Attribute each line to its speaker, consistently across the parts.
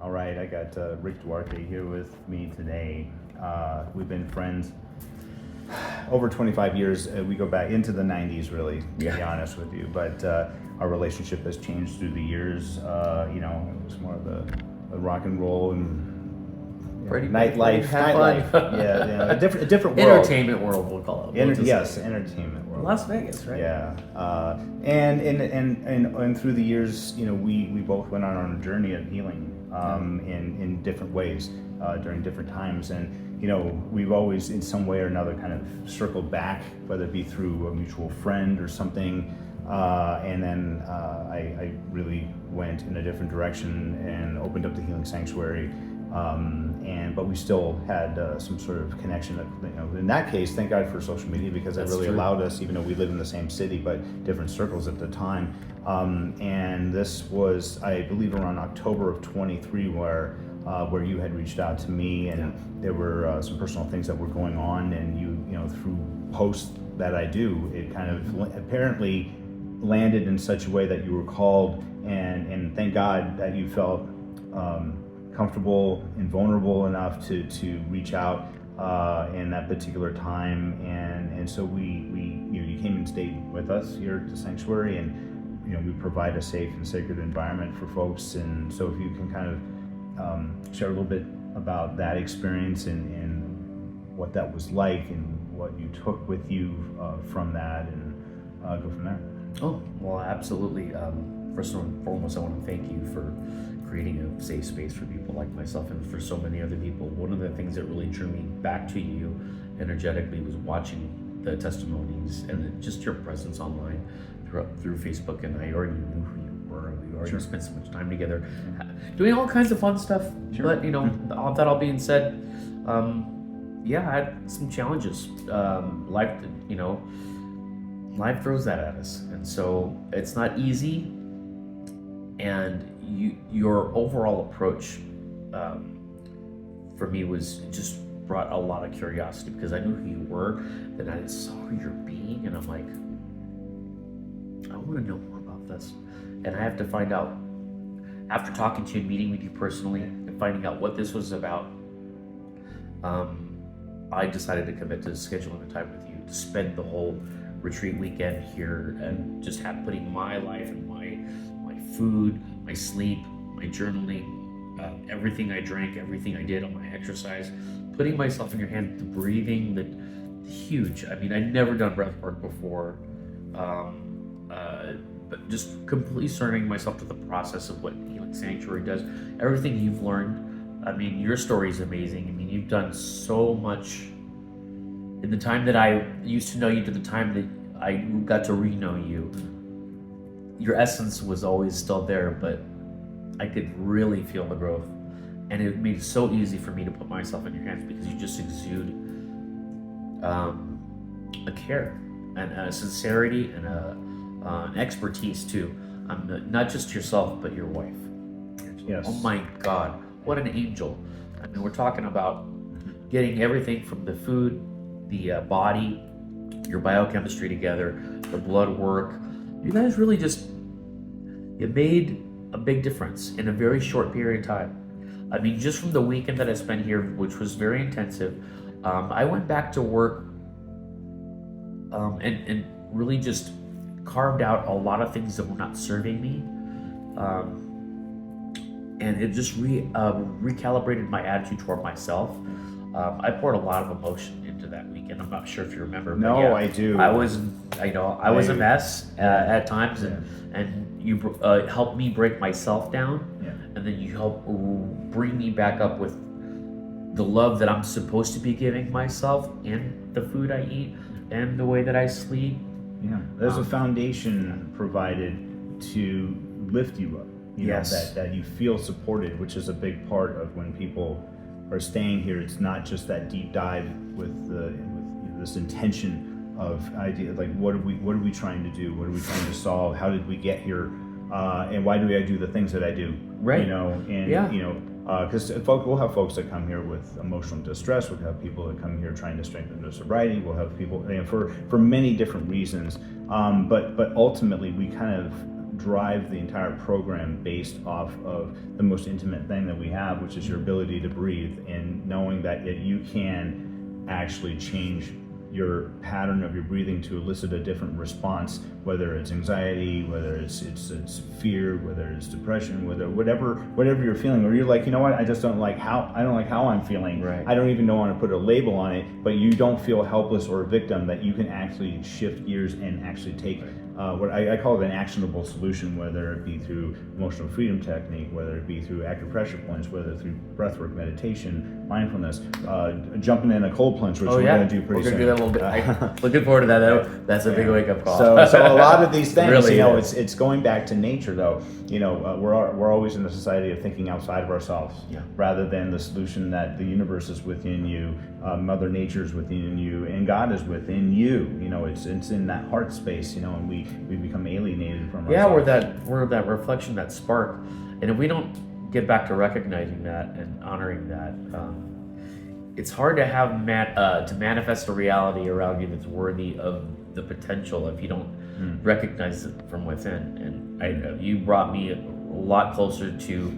Speaker 1: All right, I got Rick Duarte here with me today. We've been friends over 25 years. We go back into the 90s, really, to be honest with you. But our relationship has changed through the years. It was more of the rock and roll and nightlife. A different world.
Speaker 2: Entertainment world, we'll call it.
Speaker 1: Entertainment world.
Speaker 2: Las Vegas, right?
Speaker 1: Yeah, and through the years, we both went on a journey of healing in different ways during different times, and we've always in some way or another kind of circled back, whether it be through a mutual friend or something, and then I really went in a different direction and opened up the Healing Sanctuary. But we still had some sort of connection. In that case, thank God for social media, because it really allowed us, even though we live in the same city but different circles at the time. And this was, I believe, around October of 23, where you had reached out to me, and there were some personal things that were going on, and you through posts that I do, it kind of apparently landed in such a way that you were called, and thank God that you felt comfortable and vulnerable enough to reach out in that particular time, and so you came and stayed with us here at the sanctuary, and we provide a safe and sacred environment for folks. And so if you can kind of share a little bit about that experience and what that was like and what you took with you from that, and go from there.
Speaker 2: Oh, well, absolutely. First and foremost, I want to thank you for creating a safe space for people like myself and for so many other people. One of the things that really drew me back to you energetically was watching the testimonies and just your presence online through Facebook, and I already knew who you were. We already spent so much time together doing all kinds of fun stuff. But all that all being said, I had some challenges. Life throws that at us, and so it's not easy. And your overall approach for me was just brought a lot of curiosity, because I knew who you were, then I saw your being, and I'm like, I want to know more about this. And I have to find out, after talking to you and meeting with you personally and finding out what this was about, I decided to commit to scheduling a time with you to spend the whole retreat weekend here, and just putting my life and my food, my sleep, my journaling, everything I drank, everything I did, all my exercise, putting myself in your hand, the breathing, the huge. I mean, I'd never done breath work before, but just completely surrendering myself to the process of what Healing Sanctuary does. Everything you've learned. I mean, your story is amazing. I mean, you've done so much in the time that I used to know you to the time that I got to re-know you. Your essence was always still there, but I could really feel the growth. And it made it so easy for me to put myself in your hands, because you just exude a care and a sincerity and an expertise too. Not just yourself, but your wife.
Speaker 1: Yes.
Speaker 2: Oh my God, what an angel. I mean, we're talking about getting everything from the food, the body, your biochemistry together, the blood work. You guys really you made a big difference in a very short period of time. I mean, just from the weekend that I spent here, which was very intensive, I went back to work and really just carved out a lot of things that were not serving me. And it just recalibrated my attitude toward myself. I poured a lot of emotion into that weekend. I'm not sure if you remember.
Speaker 1: No, yeah, I do.
Speaker 2: I was a mess at times, and you helped me break myself down, and then you helped bring me back up with the love that I'm supposed to be giving myself, and the food I eat, and the way that I sleep.
Speaker 1: Yeah, there's a foundation provided to lift you up. That you feel supported, which is a big part of when people are staying here. It's not just that deep dive with this intention of idea, like what are we trying to do? What are we trying to solve? How did we get here? And why do I do the things that I do?
Speaker 2: Right.
Speaker 1: Because we'll have folks that come here with emotional distress. We'll have people that come here trying to strengthen their sobriety. We'll have people for many different reasons. But ultimately, we kind of drive the entire program based off of the most intimate thing that we have, which is your ability to breathe, and knowing that you can actually change your pattern of your breathing to elicit a different response, whether it's anxiety, whether it's fear, whether it's depression, whatever you're feeling, or you're like, you know what, I don't like how I'm feeling.
Speaker 2: Right.
Speaker 1: I don't even know how to put a label on it, but you don't feel helpless or a victim, that you can actually shift gears and actually take what I call it an actionable solution, whether it be through emotional freedom technique, whether it be through active pressure points, whether through breathwork, meditation, mindfulness, jumping in a cold plunge, which we're going to do pretty soon.
Speaker 2: We're going to do that a little bit. Looking forward to that. That's a big wake-up call.
Speaker 1: So a lot of these things,
Speaker 2: really
Speaker 1: it's going back to nature, though. We're always in the society of thinking outside of ourselves, rather than the solution that the universe is within you, Mother Nature is within you, and God is within you. It's in that heart space, and we become alienated from ourselves.
Speaker 2: Yeah, we're that reflection, that spark, and if we don't get back to recognizing that and honoring that, it's hard to have to manifest a reality around you that's worthy of the potential if you don't recognize it from within. And you brought me a lot closer to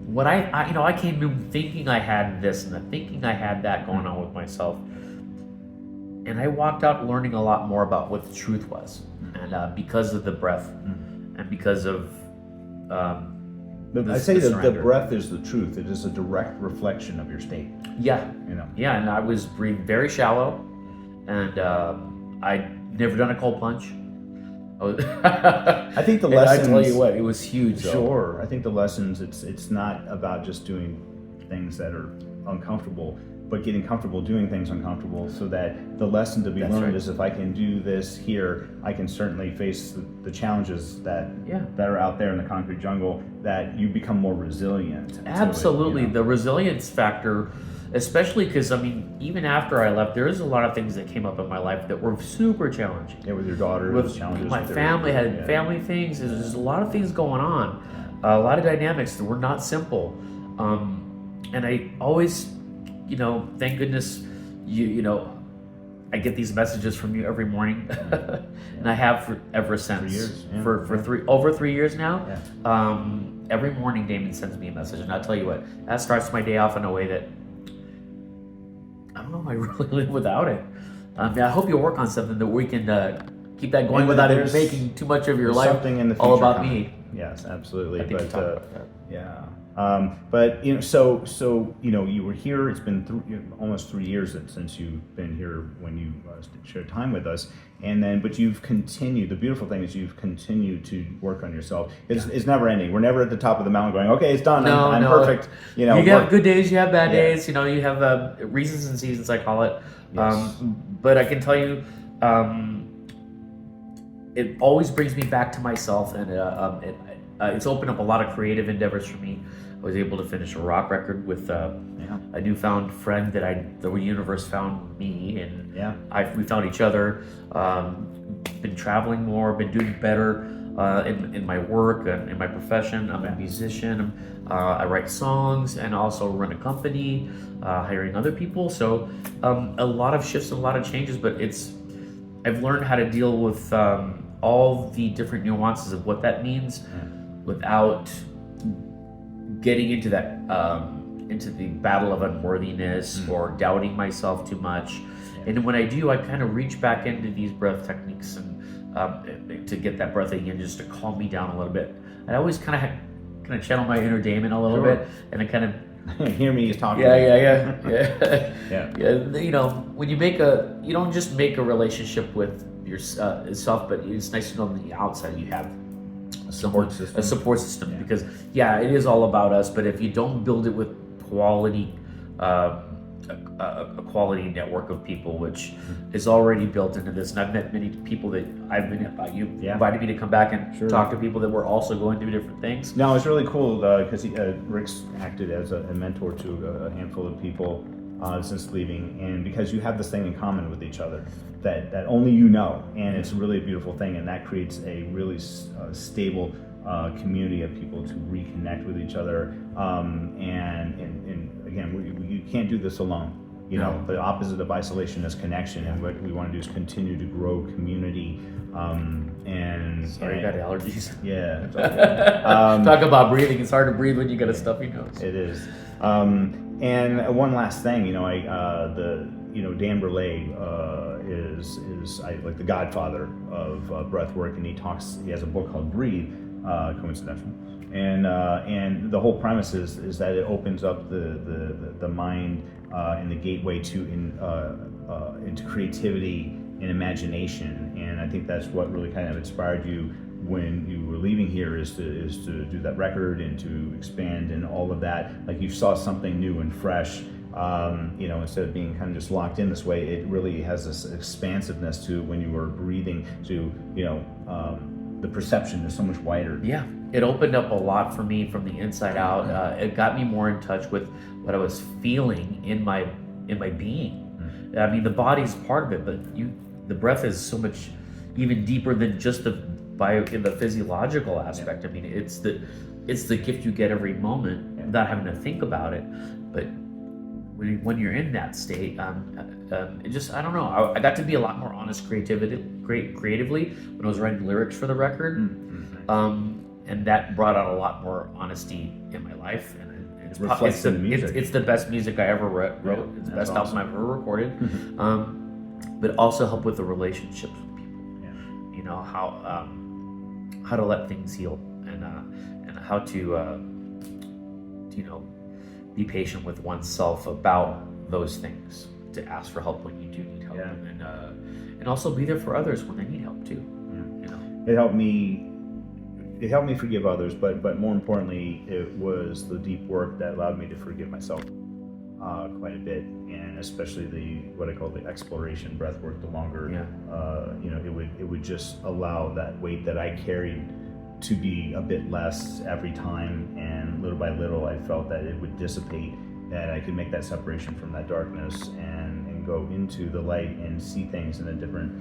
Speaker 2: what I came in thinking I had this and thinking I had that going on with myself, and I walked out learning a lot more about what the truth was, and because of the breath, and because of
Speaker 1: I say that the breath is the truth. It is a direct reflection of your state.
Speaker 2: Yeah. Yeah, and I was breathing very shallow, and I'd never done a cold plunge.
Speaker 1: I think the lessons.
Speaker 2: I tell you what, it was huge.
Speaker 1: Sure, I think the lessons. It's not about just doing things that are uncomfortable, but getting comfortable doing things uncomfortable. So that the lesson to be learned is, if I can do this here, I can certainly face the challenges that are out there in the concrete jungle. That you become more resilient.
Speaker 2: Absolutely, the resilience factor. Especially because, even after I left, there's a lot of things that came up in my life that were super challenging.
Speaker 1: Yeah, with your daughter,
Speaker 2: with
Speaker 1: challenges.
Speaker 2: My family had family things. There's a lot of things going on, a lot of dynamics that were not simple. And I always, thank goodness, I get these messages from you every morning, and I have ever since. Over 3 years now. Every morning, Damon sends me a message, and I'll tell you what, that starts my day off in a way that I don't know if I really live without it. I hope you'll work on something that we can keep that going without it making too much of your life
Speaker 1: something in the
Speaker 2: all about
Speaker 1: coming.
Speaker 2: Me.
Speaker 1: Yes, absolutely.
Speaker 2: I think we talked about that.
Speaker 1: Yeah. But so you were here. It's been almost 3 years since you've been here when you shared time with us, but you've continued. The beautiful thing is you've continued to work on yourself. It's never ending. We're never at the top of the mountain going, okay, it's done. I'm perfect.
Speaker 2: You have good days, you have bad days. You have reasons and seasons, I call it.
Speaker 1: Yes.
Speaker 2: But I can tell you, it always brings me back to myself, and it's opened up a lot of creative endeavors for me. I was able to finish a rock record with a newfound friend that the universe found me, and we found each other. Been traveling more, been doing better in my work and in my profession. I'm a musician. I write songs and also run a company, hiring other people. So a lot of shifts, a lot of changes, but I've learned how to deal with all the different nuances of what that means without getting into that into the battle of unworthiness or doubting myself too much. And when I do, I kind of reach back into these breath techniques and to get that breath again, just to calm me down a little bit. I always kind of channel my inner Damon a little bit, and I kind of
Speaker 1: hear me talking.
Speaker 2: Yeah. When you you don't just make a relationship with yourself, but it's nice to know on the outside you have a support system. Because it is all about us, but if you don't build it with quality, a quality network of people, which is already built into this, and I've met many people that you invited me to come back and talk to people that were also going through different things.
Speaker 1: No, it's really cool because Rick's acted as a mentor to a handful of people since leaving, and because you have this thing in common with each other that only you know, and it's a really beautiful thing, and that creates a really stable community of people to reconnect with each other, and again, you can't do this alone. You know, the opposite of isolation is connection, and what we want to do is continue to grow community.
Speaker 2: Sorry, I got allergies.
Speaker 1: Yeah. It's all good.
Speaker 2: Talk about breathing. It's hard to breathe when you got a stuffy nose.
Speaker 1: It is. And one last thing, Dan Burley is like the godfather of breath work, and he has a book called Breathe, coincidental. And the whole premise is that it opens up the mind and the gateway into creativity and imagination. And I think that's what really kind of inspired you when you were leaving here, is to do that record and to expand and all of that. Like, you saw something new and fresh. Instead of being kind of just locked in this way, it really has this expansiveness to when you were breathing, to the perception is so much wider.
Speaker 2: Yeah, it opened up a lot for me from the inside out. It got me more in touch with what I was feeling in my being. I mean, the body's part of it, but the breath is so much even deeper than just the physiological aspect. I mean, it's the gift you get every moment without having to think about it. But when you're in that state, it just, I don't know. I got to be a lot more honest creatively when I was writing lyrics for the record, and that brought out a lot more honesty in my life. And it's the music. It's the best music I ever wrote. Yeah, it's the best album I've ever recorded. But it also helped with the relationships with people. Yeah. You know, how to let things heal, and how to be patient with oneself about those things, to ask for help when you do need help, and also be there for others when they need help too. Yeah.
Speaker 1: It helped me forgive others, but more importantly, it was the deep work that allowed me to forgive myself quite a bit, and especially what I call the exploration breath work. The longer, it would just allow that weight that I carried to be a bit less every time, and little by little I felt that it would dissipate, that I could make that separation from that darkness and go into the light and see things in a different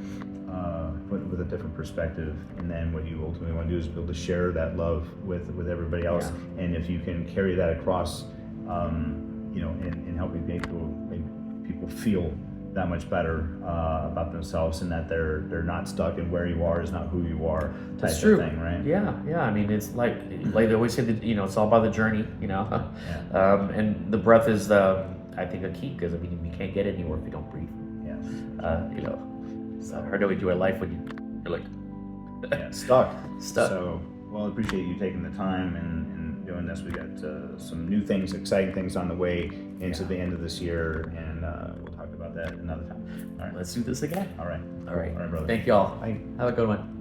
Speaker 1: with a different perspective. And then what you ultimately want to do is be able to share that love with everybody else. And if you can carry that across, in helping make people feel that much better about themselves, and that they're not stuck in where you are is not who you are type of thing, right?
Speaker 2: Yeah. I mean, it's like they always say that, it's all about the journey, and the breath is I think a key, because I mean, you can't get anywhere if you don't breathe. Yeah. So hard to enjoy life when you're like
Speaker 1: stuck. So, well, I appreciate you taking the time and doing this. We got some new things, exciting things on the way into the end of this year, and we'll talk about that another time. All right,
Speaker 2: let's do this again.
Speaker 1: All right,
Speaker 2: brother.
Speaker 1: Thank
Speaker 2: y'all.
Speaker 1: Bye.
Speaker 2: Have a good one.